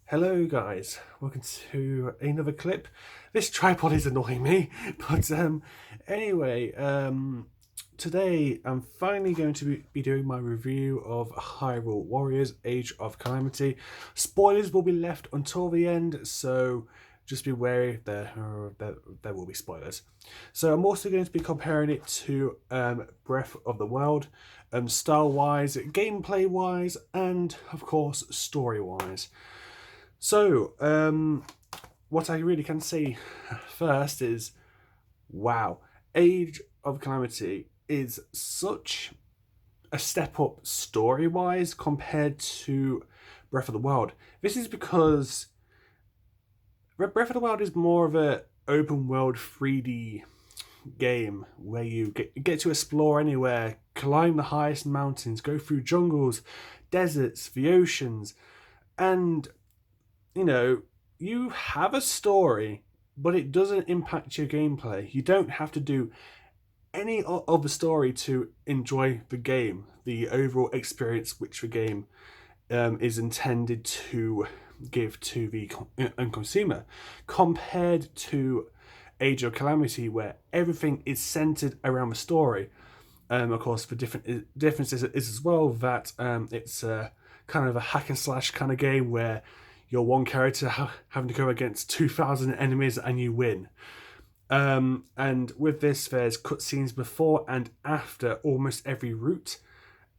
Hello guys, welcome to another clip. This tripod is annoying me, but anyway, today I'm finally going to be doing my review of Hyrule Warriors Age of Calamity. Spoilers will be left until the end, so just be wary, there will be spoilers. So I'm also going to be comparing it to Breath of the Wild, style-wise, gameplay-wise, and of course story-wise. So, what I really can say first is, wow, Age of Calamity is such a step up story wise compared to Breath of the Wild. This is because Breath of the Wild is more of a open world 3D game where you get to explore anywhere, climb the highest mountains, go through jungles, deserts, the oceans, and you know, you have a story, but it doesn't impact your gameplay. You don't have to do any of the story to enjoy the game, the overall experience which the game is intended to give to the consumer, compared to Age of Calamity, where everything is centered around the story. Of course, the differences is as well that it's kind of a hack and slash kind of game where you're one character having to go against 2,000 enemies and you win. And with this, there's cutscenes before and after almost every route,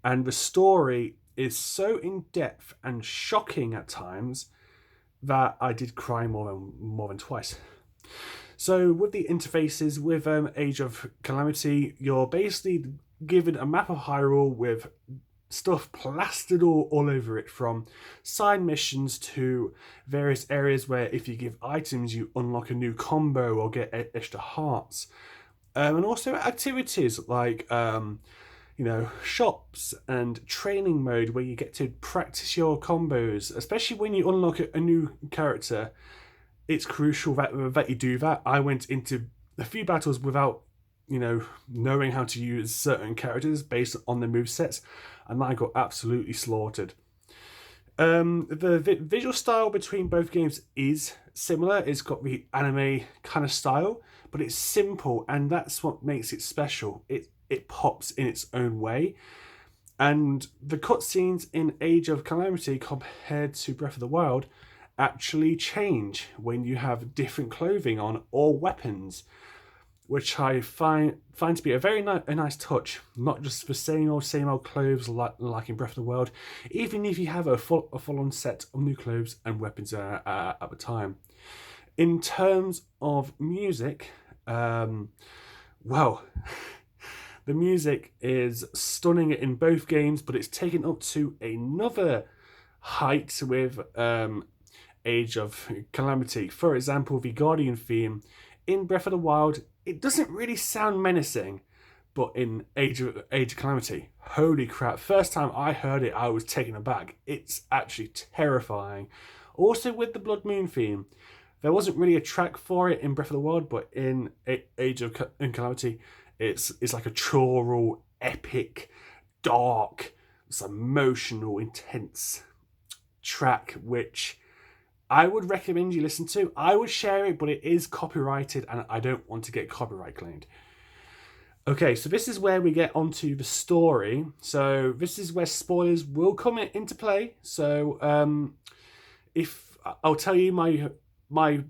and the story is so in depth and shocking at times that I did cry more than twice. So with the interfaces with Age of Calamity, you're basically given a map of Hyrule with stuff plastered all over it, from side missions to various areas where if you give items you unlock a new combo or get extra hearts, and also activities like shops and training mode where you get to practice your combos, especially when you unlock a new character. It's crucial that you do that. I went into a few battles without knowing how to use certain characters based on the movesets, and I got absolutely slaughtered. The visual style between both games is similar. It's got the anime kind of style, but it's simple, and that's what makes it special. It pops in its own way. And the cutscenes in Age of Calamity compared to Breath of the Wild actually change when you have different clothing on or weapons, which I find to be a very a nice touch. Not just the same old clothes like in Breath of the Wild, even if you have a full on set of new clothes and weapons at the time. In terms of music, well, the music is stunning in both games, but it's taken up to another height with Age of Calamity. For example, the Guardian theme in Breath of the Wild, it doesn't really sound menacing, but in Age of Calamity, holy crap, first time I heard it, I was taken aback. It's actually terrifying. Also with the Blood Moon theme, there wasn't really a track for it in Breath of the Wild, but in Age of Calamity, it's like a choral, epic, dark, it's emotional, intense track, which I would recommend you listen to. I would share it, but it is copyrighted and I don't want to get copyright claimed. Okay, so this is where we get onto the story. So this is where spoilers will come into play. So if I'll tell you my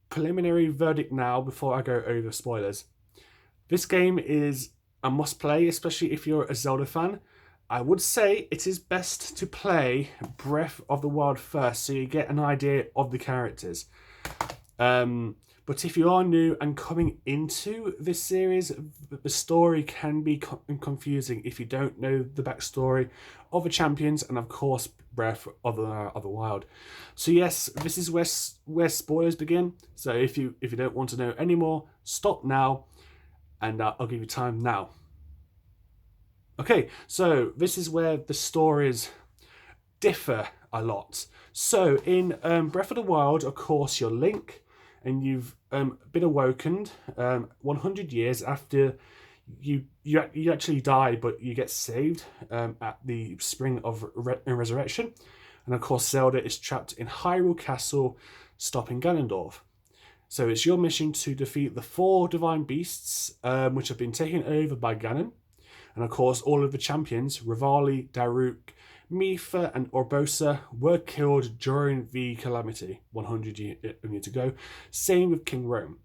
preliminary verdict now before I go over spoilers. This game is a must play, especially if you're a Zelda fan. I would say it is best to play Breath of the Wild first so you get an idea of the characters. But if you are new and coming into this series, the story can be confusing if you don't know the backstory of the champions and, of course, Breath of the Wild. So yes, this is where spoilers begin. So if you don't want to know any more, stop now, and I'll give you time now. Okay, so this is where the stories differ a lot. So in Breath of the Wild, of course, you're Link, and you've been awoken 100 years after you actually die, but you get saved at the Spring of Resurrection, And of course, Zelda is trapped in Hyrule Castle, stopping Ganondorf. So it's your mission to defeat the 4 divine beasts, which have been taken over by Ganon. And of course, all of the champions, Rivali, Daruk, Mipha, and Urbosa, were killed during the calamity 100 years ago. Same with King Rome.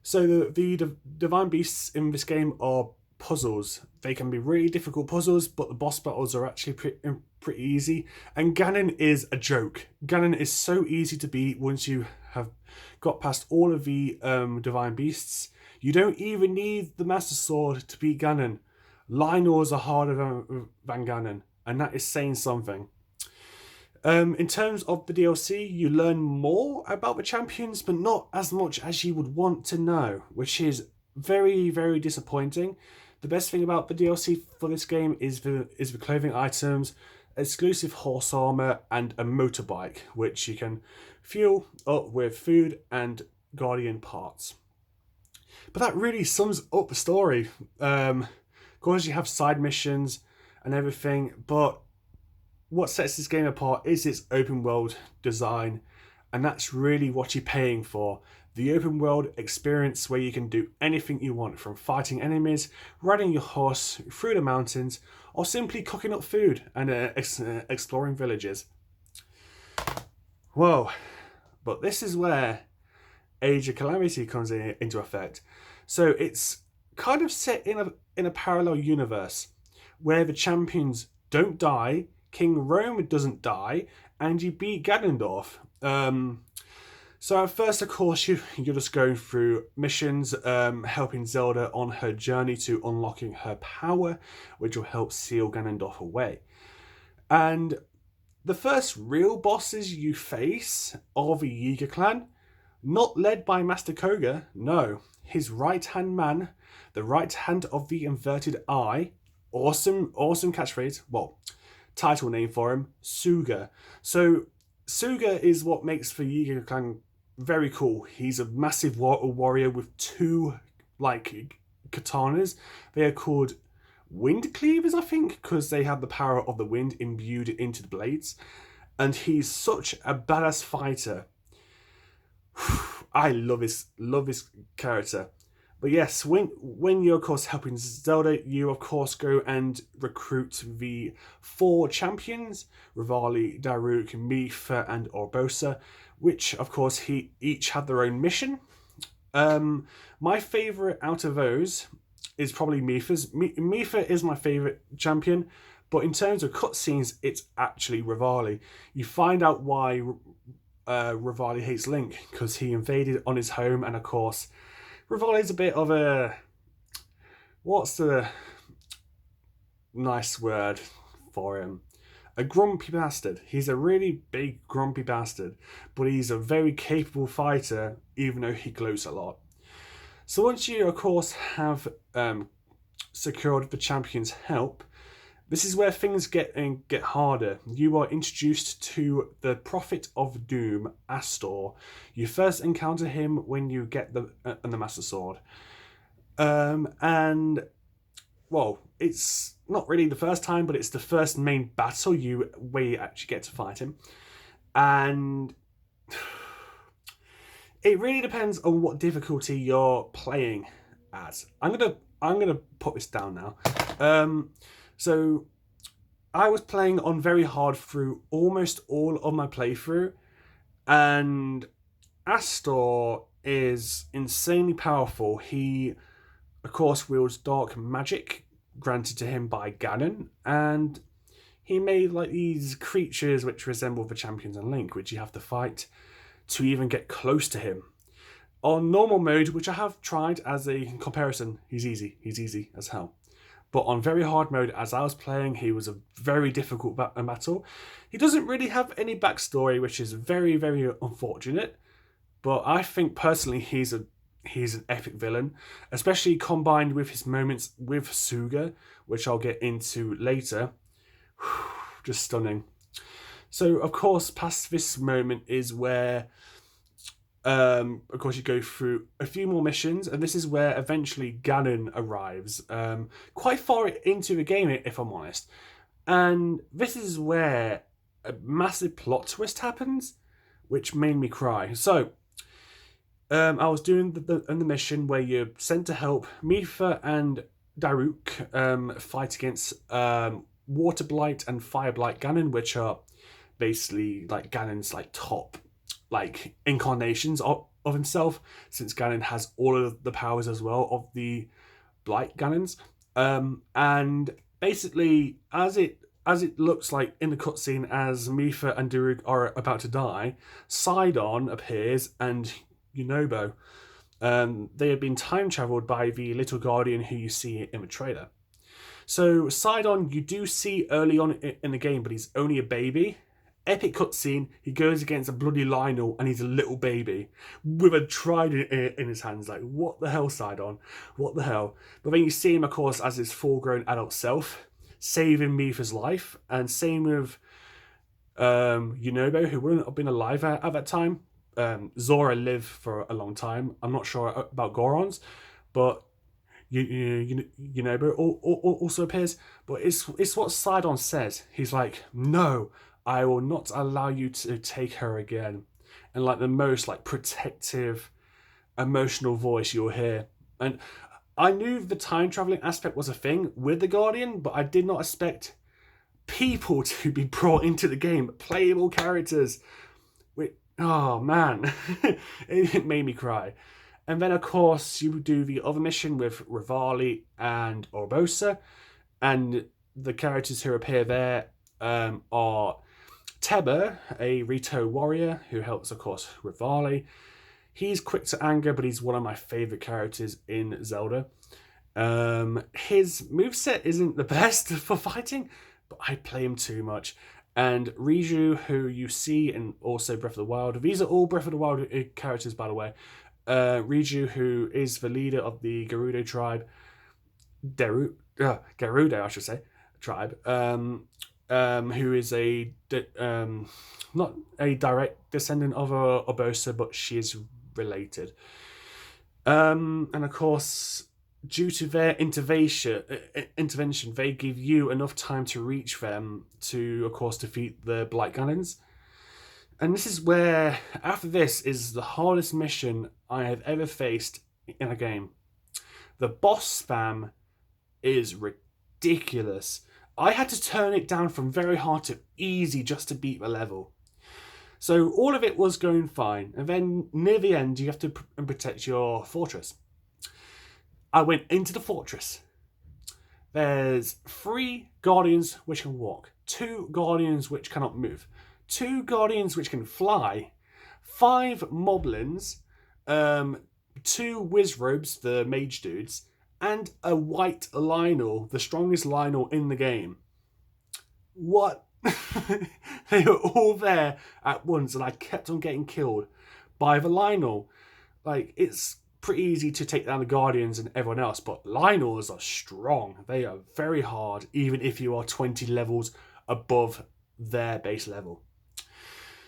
So the divine beasts in this game are puzzles. They can be really difficult puzzles, but the boss battles are actually pretty easy. And Ganon is a joke. Ganon is so easy to beat once you have got past all of the divine beasts. You don't even need the Master Sword to beat Ganon. Lynors are harder than Ganon, and that is saying something. In terms of the DLC, you learn more about the champions, but not as much as you would want to know, which is very, very disappointing. The best thing about the DLC for this game is the clothing items, exclusive horse armor, and a motorbike, which you can fuel up with food and Guardian parts. But that really sums up the story. Of course, you have side missions and everything, but what sets this game apart is its open world design, and that's really what you're paying for. The open world experience where you can do anything you want, from fighting enemies, riding your horse through the mountains, or simply cooking up food and exploring villages. Whoa, but this is where Age of Calamity comes into effect. So it's kind of set in a parallel universe where the champions don't die, King Rome doesn't die, and you beat Ganondorf. So at first, of course, you're just going through missions, helping Zelda on her journey to unlocking her power, which will help seal Ganondorf away. And the first real bosses you face are the Yiga clan, not led by Master Koga, no. His right-hand man, the right hand of the inverted eye, awesome catchphrase, well, title name for him, Suga. So Suga is what makes the Yiga clan very cool. He's a massive warrior with 2 katanas. They are called wind cleavers, I think, because they have the power of the wind imbued into the blades. And he's such a badass fighter. I love his character. But yes, when you're of course helping Zelda, you of course go and recruit the 4 champions, Rivali, Daruk, Mipha, and Urbosa, which of course each have their own mission. My favourite out of those is probably Mipha's. Mipha is my favourite champion, but in terms of cutscenes, it's actually Rivali. You find out why Rivali hates Link, because he invaded on his home, and of course Rivali's a bit of a... what's the nice word for him? A grumpy bastard. He's a really big grumpy bastard, but he's a very capable fighter, even though he gloats a lot. So once you, of course, have secured the champion's help, this is where things get harder. You are introduced to the Prophet of Doom, Astor. You first encounter him when you get the Master Sword. And, well, it's not really the first time, but it's the first main battle where you actually get to fight him. And it really depends on what difficulty you're playing at. I'm gonna put this down now. So I was playing on very hard through almost all of my playthrough, and Astor is insanely powerful. He, of course, wields dark magic granted to him by Ganon, and he made these creatures which resemble the champions in Link, which you have to fight to even get close to him. On normal mode, which I have tried as a comparison, he's easy as hell. But on very hard mode, as I was playing, he was a very difficult battle. He doesn't really have any backstory, which is very, very unfortunate. But I think personally he's an epic villain, especially combined with his moments with Suga, which I'll get into later. Just stunning. So, of course, past this moment is where, of course, you go through a few more missions, and this is where eventually Ganon arrives, quite far into the game, if I'm honest. And this is where a massive plot twist happens, which made me cry. So, I was doing the mission where you're sent to help Mifa and Daruk fight against Water Blight and Fire Blight Ganon, which are basically like Ganon's like top like incarnations of himself, since Ganon has all of the powers as well of the Blight Ganons. And basically, as it looks like in the cutscene, as Mifa and Daruk are about to die, Sidon appears and Yunobo. They have been time traveled by the little guardian who you see in the trailer. So Sidon, you do see early on in the game, but he's only a baby. Epic cutscene, he goes against a bloody Lionel and he's a little baby with a trident in his hands. Like, what the hell, Sidon? What the hell? But then you see him, of course, as his full-grown adult self, saving Mifa's life. And same with Yunobo, who wouldn't have been alive at that time. Zora lived for a long time. I'm not sure about Goron's, but Yunobo also appears. But it's what Sidon says. He's like, no, I will not allow you to take her again. And like the most like protective, emotional voice you'll hear. And I knew the time traveling aspect was a thing with the Guardian, but I did not expect people to be brought into the game, playable characters. Oh man, it made me cry. And then of course you do the other mission with Rivali and Urbosa, and the characters who appear there are Teba, a Rito warrior who helps, of course, Rivali. He's quick to anger, but he's one of my favourite characters in Zelda. His moveset isn't the best for fighting, but I play him too much. And Riju, who you see in also Breath of the Wild. These are all Breath of the Wild characters, by the way. Riju, who is the leader of the Gerudo tribe. Gerudo, I should say. Tribe. Who is not a direct descendant of Urbosa, but she is related. And of course, due to their intervention, they give you enough time to reach them to, of course, defeat the Blight Ganons. And this is where, after this, is the hardest mission I have ever faced in a game. The boss spam is ridiculous. I had to turn it down from very hard to easy just to beat the level. So all of it was going fine. And then near the end, you have to protect your fortress. I went into the fortress. There's 3 guardians which can walk, 2 guardians which cannot move, 2 guardians which can fly, 5 moblins, 2 wizrobes, the mage dudes, and a white Lionel, the strongest Lionel in the game. What? They were all there at once, and I kept on getting killed by the Lionel. Like, it's pretty easy to take down the Guardians and everyone else, but Lionels are strong. They are very hard, even if you are 20 levels above their base level.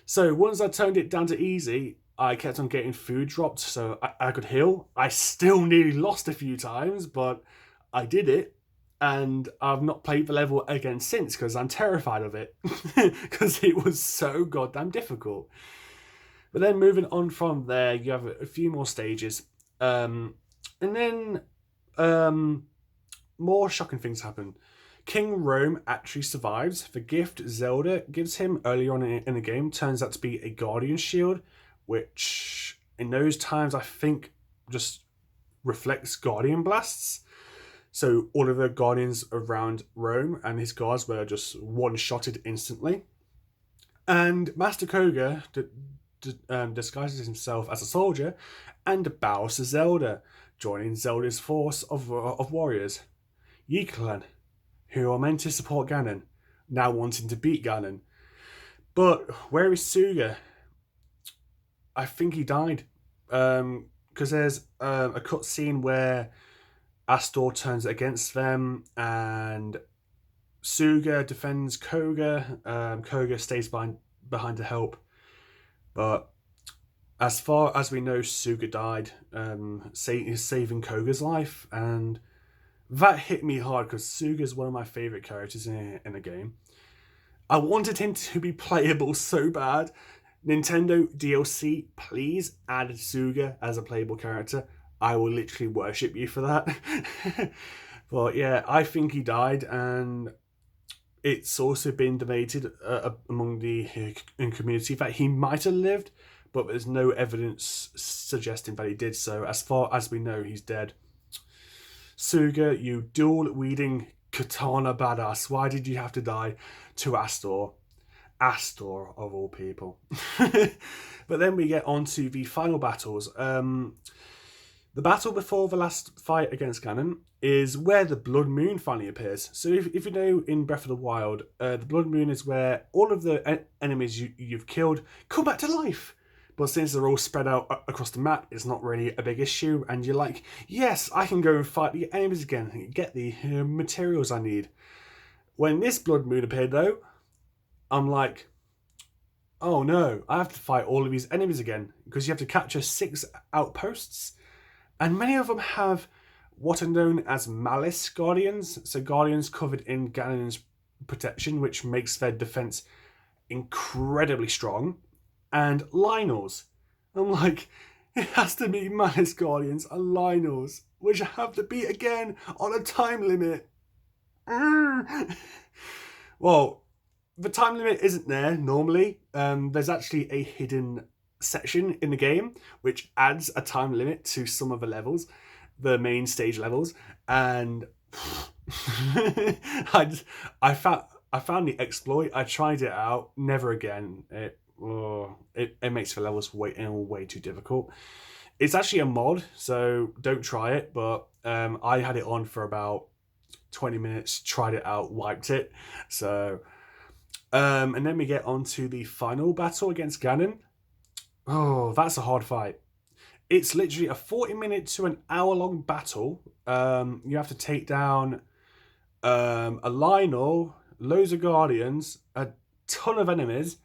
So once I turned it down to easy, I kept on getting food dropped so I could heal. I still nearly lost a few times, but I did it. And I've not played the level again since because I'm terrified of it. Because it was so goddamn difficult. But then moving on from there, you have a few more stages. And then more shocking things happen. King Rome actually survives. The gift Zelda gives him early on in the game turns out to be a Guardian Shield, which in those times I think just reflects Guardian Blasts. So all of the Guardians around Rome and his guards were just one-shotted instantly. And Master Koga disguises himself as a soldier and bows to Zelda, joining Zelda's force of warriors. Yikilan, who are meant to support Ganon, now wanting to beat Ganon. But where is Suga? I think he died. Because there's a cutscene where Astor turns against them and Suga defends Koga. Koga stays behind to help. But as far as we know, Suga died, saving Koga's life. And that hit me hard because Suga's one of my favourite characters in the game. I wanted him to be playable so bad. Nintendo DLC, please add Suga as a playable character. I will literally worship you for that. But yeah, I think he died, and it's also been debated among the community that he might have lived, but there's no evidence suggesting that he did so. As far as we know, he's dead. Suga, you dual-wielding katana badass, why did you have to die to Astor? Astor, of all people. But then we get on to the final battles. The battle before the last fight against Ganon is where the Blood Moon finally appears. So if you know in Breath of the Wild, the Blood Moon is where all of the enemies you've killed come back to life. But since they're all spread out across the map, it's not really a big issue. And you're like, yes, I can go and fight the enemies again and get the materials I need. When this Blood Moon appeared, though, I'm like, oh no, I have to fight all of these enemies again. Because you have to capture 6 outposts. And many of them have what are known as Malice Guardians. So Guardians covered in Ganon's protection, which makes their defense incredibly strong. And Lynels. I'm like, it has to be Malice Guardians and Lynels, which I have to beat again on a time limit. Well, the time limit isn't there normally. There's actually a hidden section in the game which adds a time limit to some of the levels, the main stage levels, and I found the exploit. I tried it out, never again. It makes the levels way too difficult. It's actually a mod, so don't try it. But I had it on for about 20 minutes, tried it out, wiped it. So, and then we get on to the final battle against Ganon. Oh, that's a hard fight. It's literally a 40-minute to an hour-long battle. You have to take down a Lynel, loads of Guardians, a ton of enemies.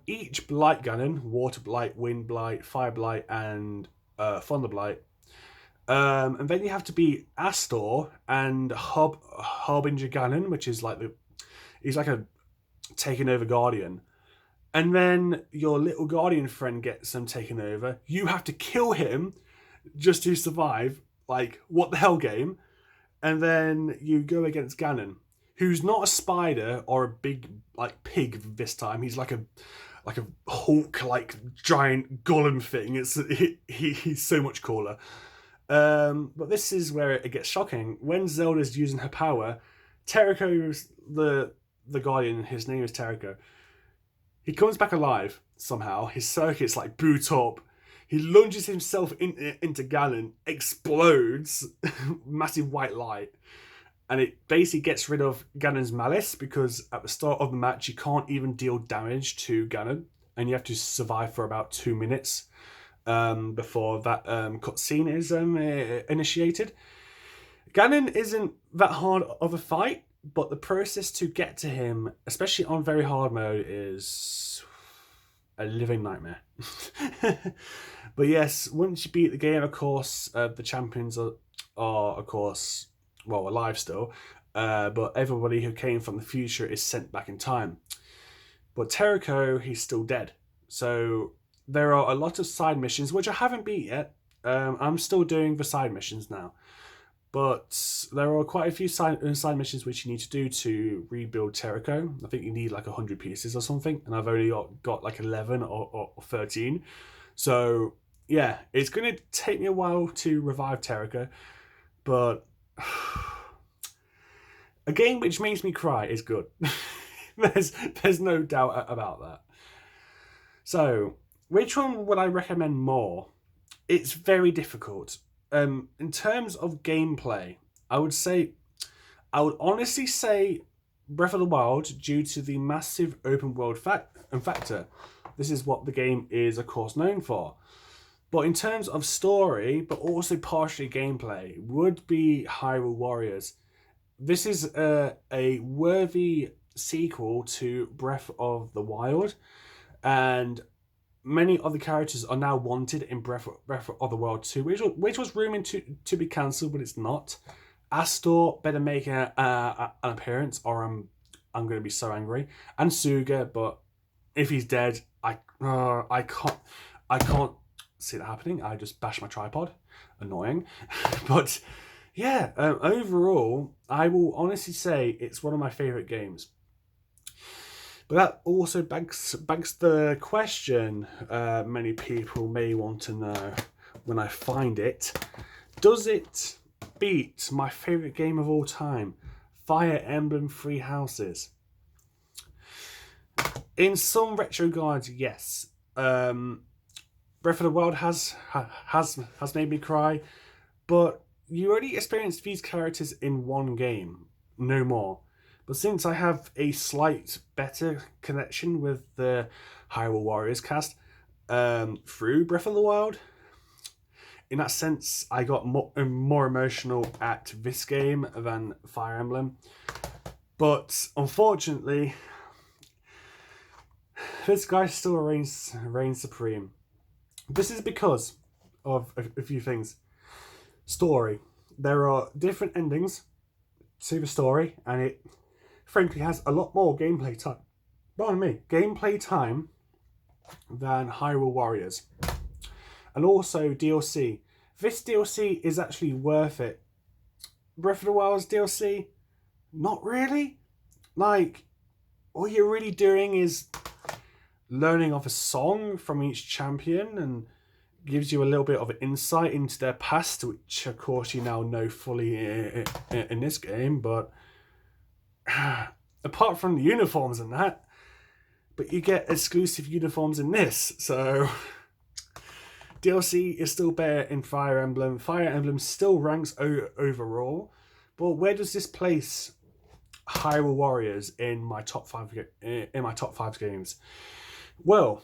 Each Blight Ganon, Water Blight, Wind Blight, Fire Blight, and Thunder Blight. And then you have to beat Astor and Harbinger Ganon, which is like he's like a taken over Guardian. And then your little Guardian friend gets him taken over. You have to kill him just to survive. Like, what the hell, game? And then you go against Ganon, who's not a spider or a big like pig this time. He's like a Hulk, like giant golem thing. He's so much cooler. But this is where it gets shocking. When Zelda's using her power, Terrico's the Guardian. His name is Terrico. He comes back alive somehow. His circuits like boot up. He lunges himself into Ganon, explodes, massive white light, and it basically gets rid of Ganon's malice because at the start of the match you can't even deal damage to Ganon, and you have to survive for about 2 minutes before that cutscene is initiated. Ganon isn't that hard of a fight, but the process to get to him, especially on very hard mode, is a living nightmare. But yes, once you beat the game, of course, the champions are of course, well, alive still, but everybody who came from the future is sent back in time. But Terrico, he's still dead. So there are a lot of side missions, which I haven't beat yet. I'm still doing the side missions now. But there are quite a few side missions which you need to do to rebuild Terrico. I think you need like 100 pieces or something, and I've only got like 11 or 13. So yeah, it's going to take me a while to revive Terrico, but a game which makes me cry is good. there's no doubt about that. So which one would I recommend more? It's very difficult. In terms of gameplay, I would honestly say Breath of the Wild, due to the massive open world factor. This is what the game is, of course, known for. But in terms of story, but also partially gameplay, would be Hyrule Warriors. This is a worthy sequel to Breath of the Wild, and many of the characters are now wanted in Breath of the Wild 2, which was rumoured to be cancelled, but it's not. Astor better make an appearance, or I'm I'm going to be so angry. And Suga, but if he's dead, I can't see that happening. I just bash my tripod. Annoying. But yeah, overall, I will honestly say it's one of my favourite games. But that also begs the question many people may want to know when I find it. Does it beat my favourite game of all time, Fire Emblem Three Houses? In some retro guides, yes. Breath of the Wild has made me cry, but you already experienced these characters in one game, no more. But since I have a slight better connection with the Hyrule Warriors cast through Breath of the Wild, in that sense, I got more emotional at this game than Fire Emblem. But unfortunately, this guy still reigns supreme. This is because of a few things. Story. There are different endings to the story, and it frankly has a lot more gameplay time. Pardon me, gameplay time than Hyrule Warriors. And also DLC. This DLC is actually worth it. Breath of the Wild's DLC, not really. Like, all you're really doing is learning of a song from each champion and gives you a little bit of insight into their past, which of course you now know fully in this game, but apart from the uniforms and that, but you get exclusive uniforms in this, so DLC is still better in Fire Emblem. Fire Emblem still ranks overall, but where does this place Hyrule Warriors in my top five games? Well,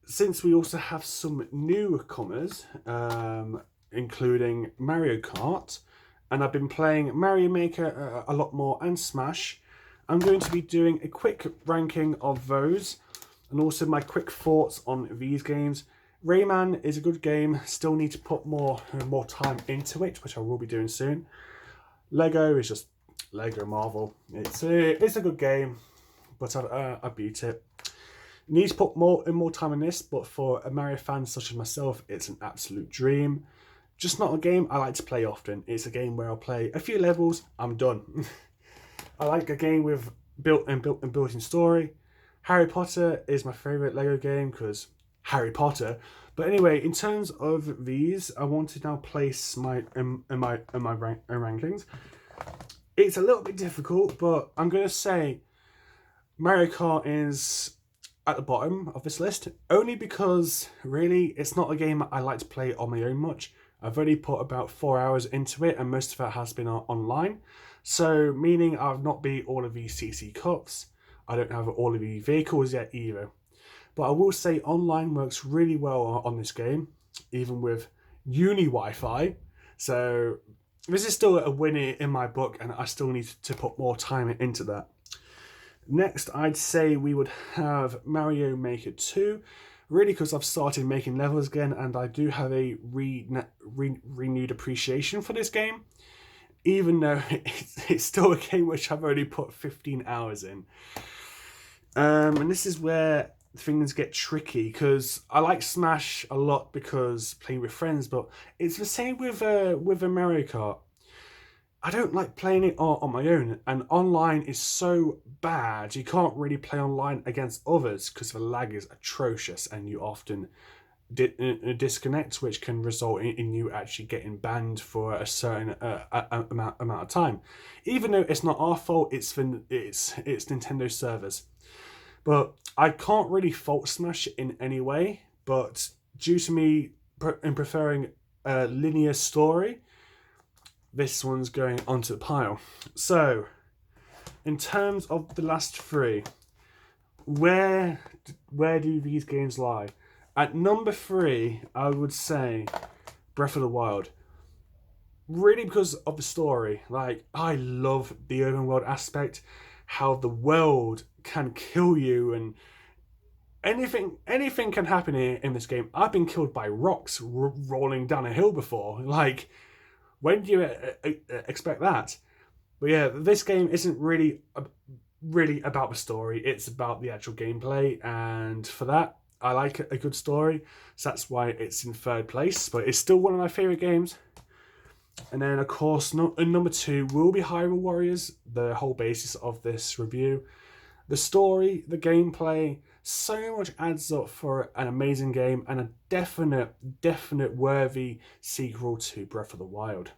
since we also have some newcomers, including Mario Kart, and I've been playing Mario Maker a lot more and Smash, I'm going to be doing a quick ranking of those and also my quick thoughts on these games. Rayman is a good game, still need to put more time into it, which I will be doing soon. Lego is just Lego Marvel. It's a good game, but I beat it. Need to put more time in this, but for a Mario fan such as myself, it's an absolute dream. Just not a game I like to play often. It's a game where I'll play a few levels, I'm done. I like a game with built-in story. Harry Potter is my favourite Lego game because Harry Potter. But anyway, in terms of these, I want to now place my rankings. It's a little bit difficult, but I'm going to say Mario Kart is at the bottom of this list, only because really it's not a game I like to play on my own much. I've already put about 4 hours into it, and most of it has been online. So, meaning I've not beat all of these CC Cups. I don't have all of the vehicles yet either. But I will say online works really well on this game, even with uni Wi-Fi. So, this is still a win in my book, and I still need to put more time into that. Next, I'd say we would have Mario Maker 2, really because I've started making levels again, and I do have a renewed appreciation for this game, even though it's still a game which I've already put 15 hours in. And this is where things get tricky, because I like Smash a lot because playing with friends, but it's the same with a Mario Kart. I don't like playing it on my own, and online is so bad. You can't really play online against others because the lag is atrocious, and you often disconnect, which can result in you actually getting banned for a certain amount of time. Even though it's not our fault, it's Nintendo servers. But I can't really fault Smash in any way, but due to me preferring a linear story, this one's going onto the pile. So, in terms of the last three, where do these games lie? At number 3, I would say Breath of the Wild. Really because of the story. Like, I love the open world aspect, how the world can kill you, and anything can happen here in this game. I've been killed by rocks rolling down a hill before. Like, when do you expect that? But yeah, this game isn't really really about the story. It's about the actual gameplay, and for that, I like a good story. So that's why it's in third place. But it's still one of my favorite games. And then, of course, number 2 will be Hyrule Warriors, the whole basis of this review. The story, the gameplay, so much adds up for an amazing game and a definite worthy sequel to Breath of the Wild.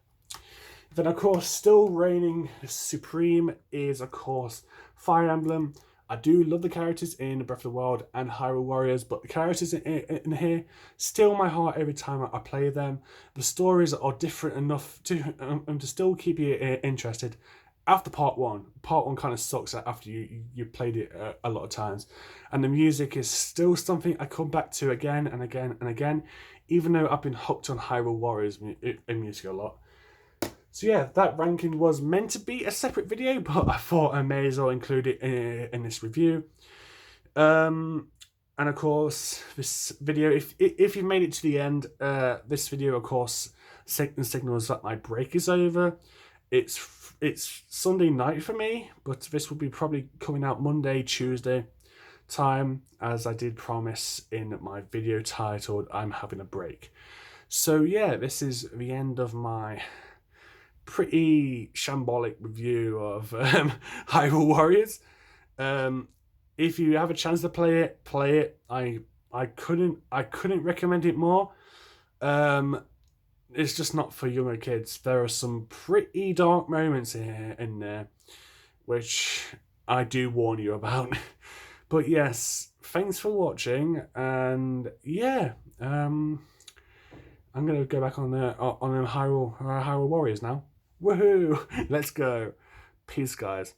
Then, of course, still reigning supreme is, of course, Fire Emblem. I do love the characters in Breath of the Wild and Hyrule Warriors, but the characters in here steal my heart every time I play them. The stories are different enough to still keep you interested. After part one kind of sucks after you played it a lot of times, and the music is still something I come back to again and again and again, even though I've been hooked on Hyrule Warriors music a lot. So yeah, that ranking was meant to be a separate video, but I thought I may as well include it in this review. And of course, this video, if you've made it to the end, this video, of course, signals that my break is over. It's Sunday night for me, but this will be probably coming out Monday, Tuesday time, as I did promise in my video titled I'm Having a Break. So yeah, this is the end of my pretty shambolic review of Hyrule Warriors. If you have a chance to play it. I couldn't recommend it more. It's just not for younger kids. There are some pretty dark moments in there, which I do warn you about. But yes, thanks for watching, and yeah, I'm gonna go back on Hyrule Warriors now. Woohoo! Let's go. Peace, guys.